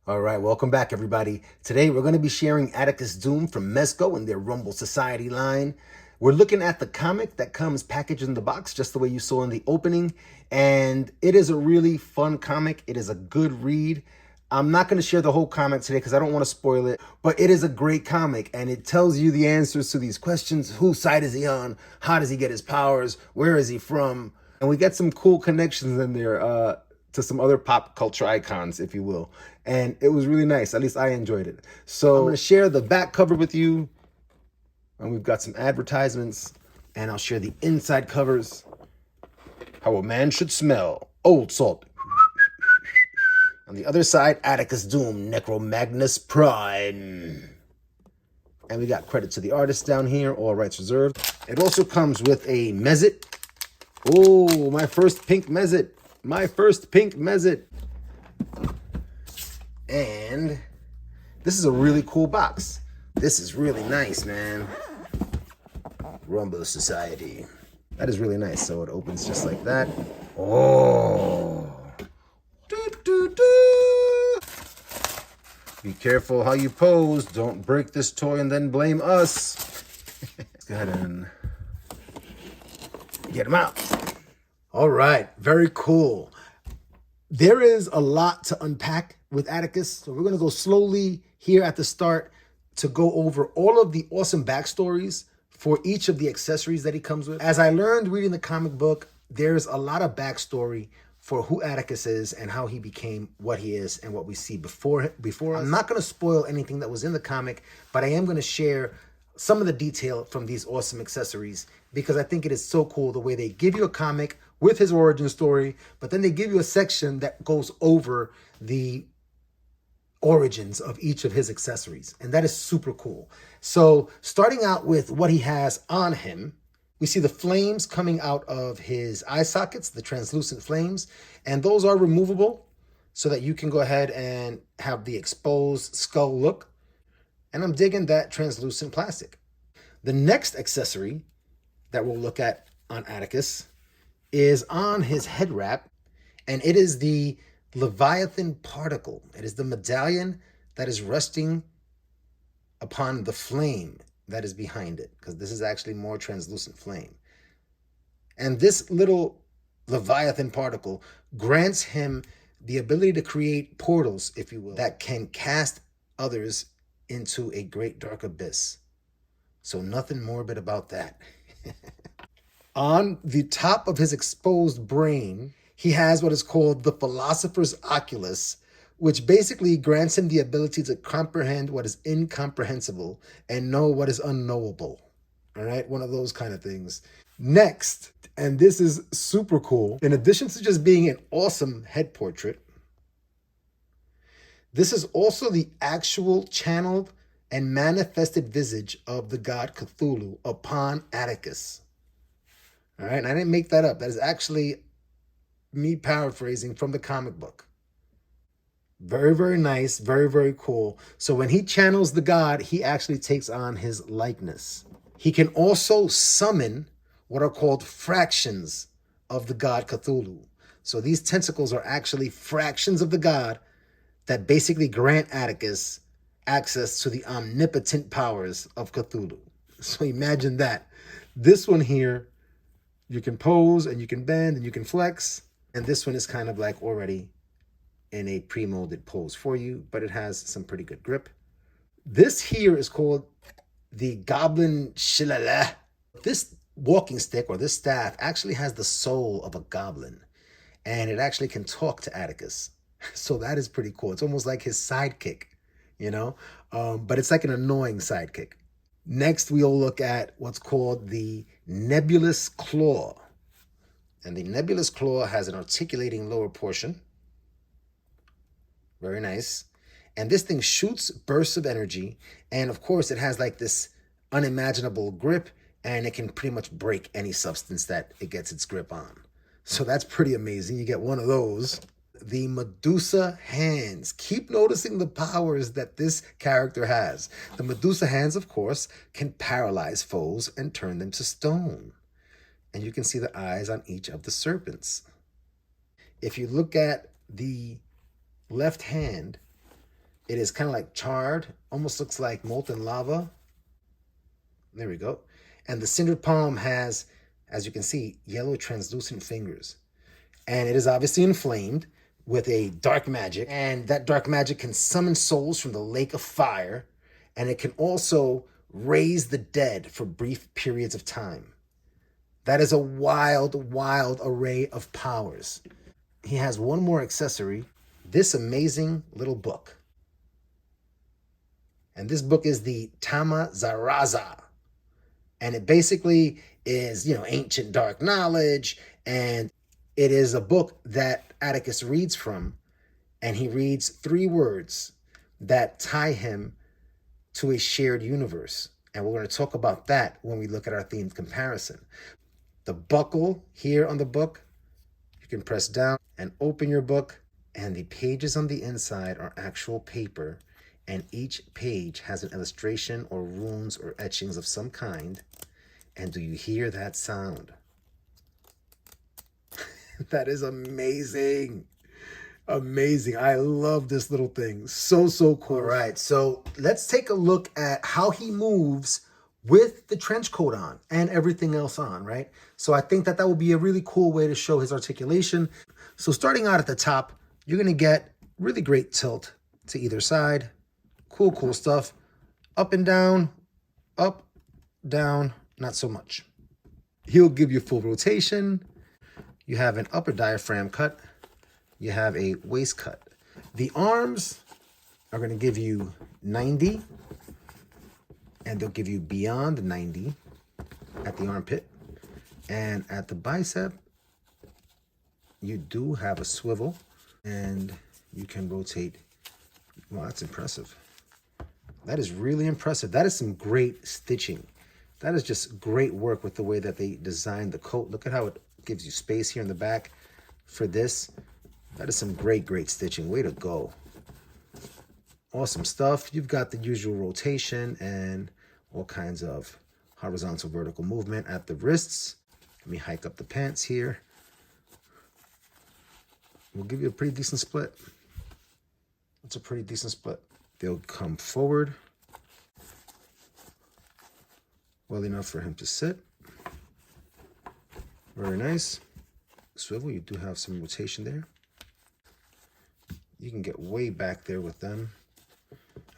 All right, welcome back, everybody. Today, we're going to be sharing Atticus Doom from Mezco and their Rumble Society line. We're looking at the comic that comes packaged in the box, just the way you saw in the opening. And it is a really fun comic. It is a good read. I'm not going to share the whole comic today because I don't want to spoil it, but it is a great comic and it tells you the answers to these questions. Whose side is he on? How does he get his powers? Where is he from? And we get some cool connections in there to some other pop culture icons, if you will. And it was really nice. At least I enjoyed it. So I'm going to share the back cover with you. And we've got some advertisements. And I'll share the inside covers. How a man should smell. Old salt. On the other side, Atticus Doom, Necromagnus Prime. And we got credit to the artist down here, all rights reserved. It also comes with a Mezit. Oh, my first pink Mezit. My first pink Mezit. And this is a really cool box. This is really nice, man. Rumble Society. That is really nice. So it opens just like that. Oh. Be careful how you pose. Don't break this toy and then blame us. Let's go ahead and get him out. All right, very cool. There is a lot to unpack with Atticus, so we're going to go slowly here at the start to go over all of the awesome backstories for each of the accessories that he comes with. As I learned reading the comic book, there's a lot of backstory for who Atticus is and how he became what he is and what we see before us. I'm not going to spoil anything that was in the comic, but I am going to share some of the detail from these awesome accessories because I think it is so cool the way they give you a comic with his origin story, but then they give you a section that goes over the origins of each of his accessories. And that is super cool. So starting out with what he has on him, we see the flames coming out of his eye sockets, the translucent flames, and those are removable so that you can go ahead and have the exposed skull look. And I'm digging that translucent plastic. The next accessory that we'll look at on Atticus is on his head wrap, and it is the Leviathan particle. It is the medallion that is resting upon the flame that is behind it, because this is actually more translucent flame. And this little Leviathan particle grants him the ability to create portals, if you will, that can cast others into a great dark abyss. So nothing morbid about that. On the top of his exposed brain, he has what is called the Philosopher's Oculus, which basically grants him the ability to comprehend what is incomprehensible and know what is unknowable. All right, one of those kind of things. Next, and this is super cool, in addition to just being an awesome head portrait, this is also the actual channeled and manifested visage of the god Cthulhu upon Atticus. All right, and I didn't make that up. That is actually me paraphrasing from the comic book. Very, very nice. Very, very cool. So when he channels the god, he actually takes on his likeness. He can also summon what are called fractions of the god Cthulhu. So these tentacles are actually fractions of the god that basically grant Atticus access to the omnipotent powers of Cthulhu. So imagine that. This one here, you can pose and you can bend and you can flex. And this one is kind of like already in a pre-molded pose for you, but it has some pretty good grip. This here is called the Goblin Shillelagh. This walking stick or this staff actually has the soul of a goblin, and it actually can talk to Atticus. So that is pretty cool. It's almost like his sidekick, you know, but it's like an annoying sidekick. Next, we'll look at what's called the Nebulous Claw. And the Nebulous Claw has an articulating lower portion. Very nice. And this thing shoots bursts of energy. And of course, it has like this unimaginable grip, and it can pretty much break any substance that it gets its grip on. So that's pretty amazing. You get one of those. The Medusa hands. Keep noticing the powers that this character has. The Medusa hands, of course, can paralyze foes and turn them to stone. And you can see the eyes on each of the serpents. If you look at the left hand, It is kind of like charred, almost looks like molten lava. There we go. And the cindered palm has, as you can see, yellow translucent fingers. And it is obviously inflamed with a dark magic. And that dark magic can summon souls from the lake of fire. And it can also raise the dead for brief periods of time. That is a wild, wild array of powers. He has one more accessory, this amazing little book. And this book is the Tama Zaraza. And it basically is, ancient dark knowledge. And it is a book that Atticus reads from. And he reads 3 words that tie him to a shared universe. And we're going to talk about that when we look at our themed comparison. The buckle here on the book, you can press down and open your book. And the pages on the inside are actual paper. And each page has an illustration or runes or etchings of some kind. And do you hear that sound? That is amazing. Amazing. I love this little thing. So, so cool. All right, so let's take a look at how he moves with the trench coat on and everything else on, right? So I think that will be a really cool way to show his articulation. So starting out at the top, you're going to get really great tilt to either side. Cool, cool stuff. Up and down, up, down, not so much. He'll give you full rotation. You have an upper diaphragm cut. You have a waist cut. The arms are going to give you 90, and they'll give you beyond 90 at the armpit. And at the bicep, you do have a swivel, and you can rotate. Well, that's impressive. That is really impressive. That is some great stitching. That is just great work with the way that they designed the coat. Look at how it gives you space here in the back for this. That is some great, great stitching. Way to go. Awesome stuff. You've got the usual rotation and all kinds of horizontal, vertical movement at the wrists. Let me hike up the pants here. We'll give you a pretty decent split. It's a pretty decent split. They'll come forward well enough for him to sit. Very nice. Swivel, you do have some rotation there. You can get way back there with them.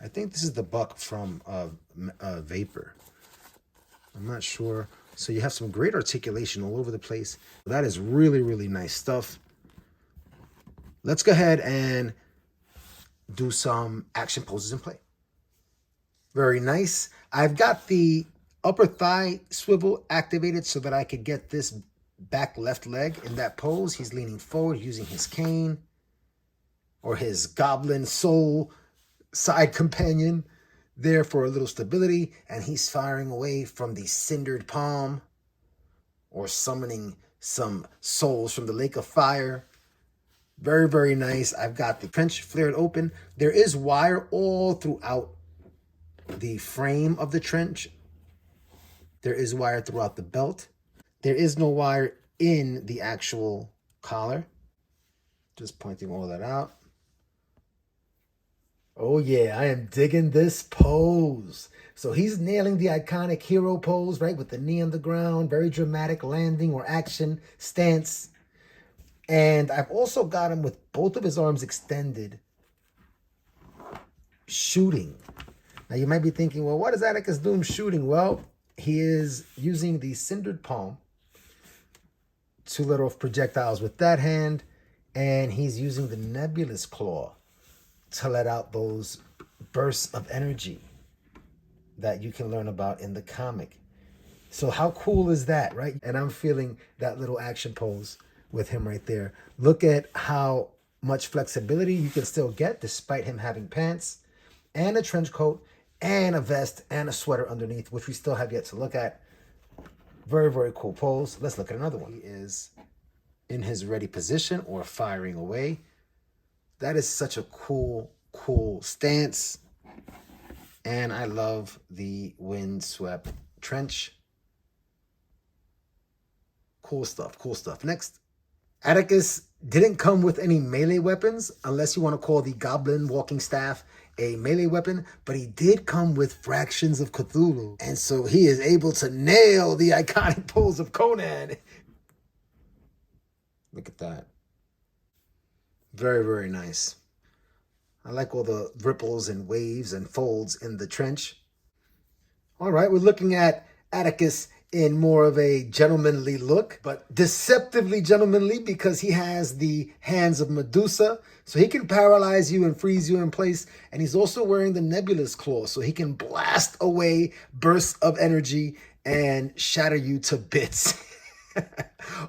I think this is the buck from Vapor. I'm not sure. So you have some great articulation all over the place. That is really, really nice stuff. Let's go ahead and do some action poses and play. Very nice. I've got the upper thigh swivel activated so that I could get this back left leg in that pose. He's leaning forward using his cane or his goblin soul side companion there for a little stability. And he's firing away from the cindered palm or summoning some souls from the lake of fire. Very, very nice. I've got the trench flared open. There is wire all throughout the frame of the trench. There is wire throughout the belt. There is no wire in the actual collar. Just pointing all that out. Oh yeah, I am digging this pose. So he's nailing the iconic hero pose, right? With the knee on the ground, very dramatic landing or action stance. And I've also got him with both of his arms extended, shooting. Now you might be thinking, well, what is Atticus doing shooting? Well, he is using the cindered palm to let off projectiles with that hand, and he's using the nebulous claw to let out those bursts of energy that you can learn about in the comic. So how cool is that, right? And I'm feeling that little action pose with him right there. Look at how much flexibility you can still get despite him having pants and a trench coat and a vest and a sweater underneath, which we still have yet to look at. Very, very cool pose. Let's look at another one. He is in his ready position or firing away. That is such a cool, cool stance. And I love the windswept trench. Cool stuff, cool stuff. Next, Atticus didn't come with any melee weapons, unless you want to call the goblin walking staff a melee weapon, but he did come with fractions of Cthulhu. And so he is able to nail the iconic pose of Conan. Look at that. Very, very nice. I like all the ripples and waves and folds in the trench. All right, we're looking at Atticus in more of a gentlemanly look, but deceptively gentlemanly because he has the hands of Medusa, so he can paralyze you and freeze you in place. And he's also wearing the Nebulous Claw, so he can blast away bursts of energy and shatter you to bits.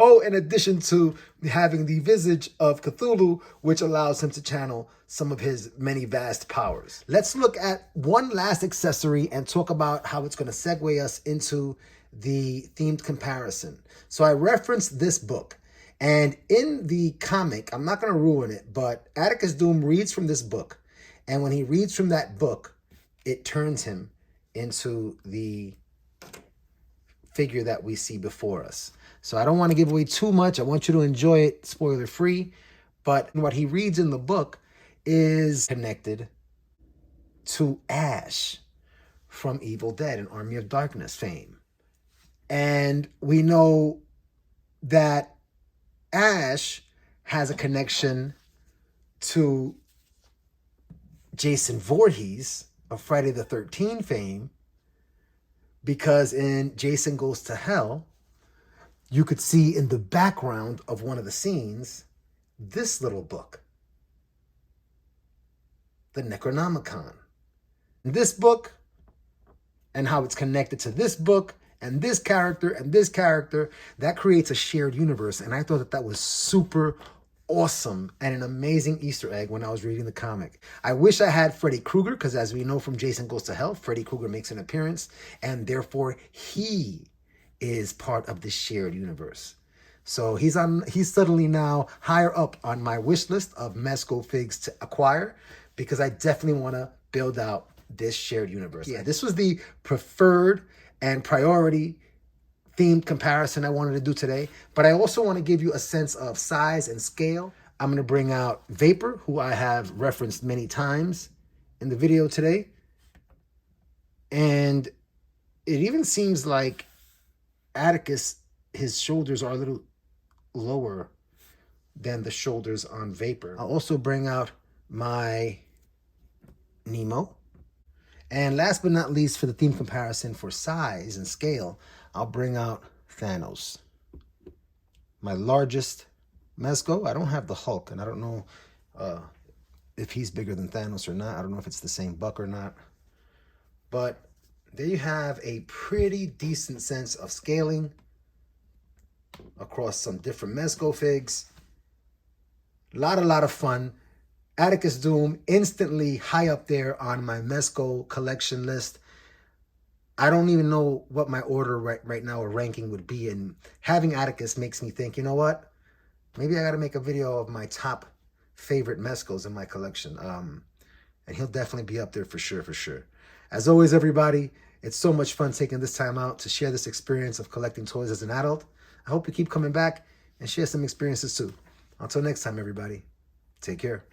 Oh, in addition to having the visage of Cthulhu, which allows him to channel some of his many vast powers. Let's look at one last accessory and talk about how it's going to segue us into the themed comparison. So I referenced this book, and in the comic, I'm not going to ruin it, but Atticus Doom reads from this book, and when he reads from that book, it turns him into the figure that we see before us. So I don't want to give away too much. I want you to enjoy it spoiler free, but what he reads in the book is connected to Ash from Evil Dead and Army of Darkness fame. And we know that Ash has a connection to Jason Voorhees of Friday the 13th fame, because in Jason Goes to Hell, you could see in the background of one of the scenes this little book, the Necronomicon. This book and how it's connected to this book and this character, that creates a shared universe. And I thought that that was super awesome and an amazing Easter egg when I was reading the comic. I wish I had Freddy Krueger, because as we know from Jason Goes to Hell, Freddy Krueger makes an appearance, and therefore he is part of this shared universe. So he's suddenly now higher up on my wish list of Mezco figs to acquire, because I definitely want to build out this shared universe. Yeah, this was the preferred and priority themed comparison I wanted to do today, but I also want to give you a sense of size and scale. I'm going to bring out Vapor, who I have referenced many times in the video today. And it even seems like Atticus, his shoulders are a little lower than the shoulders on Vapor. I'll also bring out my Nemo. And last but not least, for the theme comparison for size and scale, I'll bring out Thanos. My largest Mezco. I don't have the Hulk, and I don't know if he's bigger than Thanos or not. I don't know if it's the same buck or not. But there you have a pretty decent sense of scaling across some different Mezco figs. A lot of fun. Atticus Doom instantly high up there on my Mezco collection list. I don't even know what my order right now or ranking would be, and having Atticus makes me think, you know what? Maybe I got to make a video of my top favorite Mezcos in my collection. And he'll definitely be up there for sure. As always, everybody, it's so much fun taking this time out to share this experience of collecting toys as an adult. I hope you keep coming back and share some experiences too. Until next time, everybody, take care.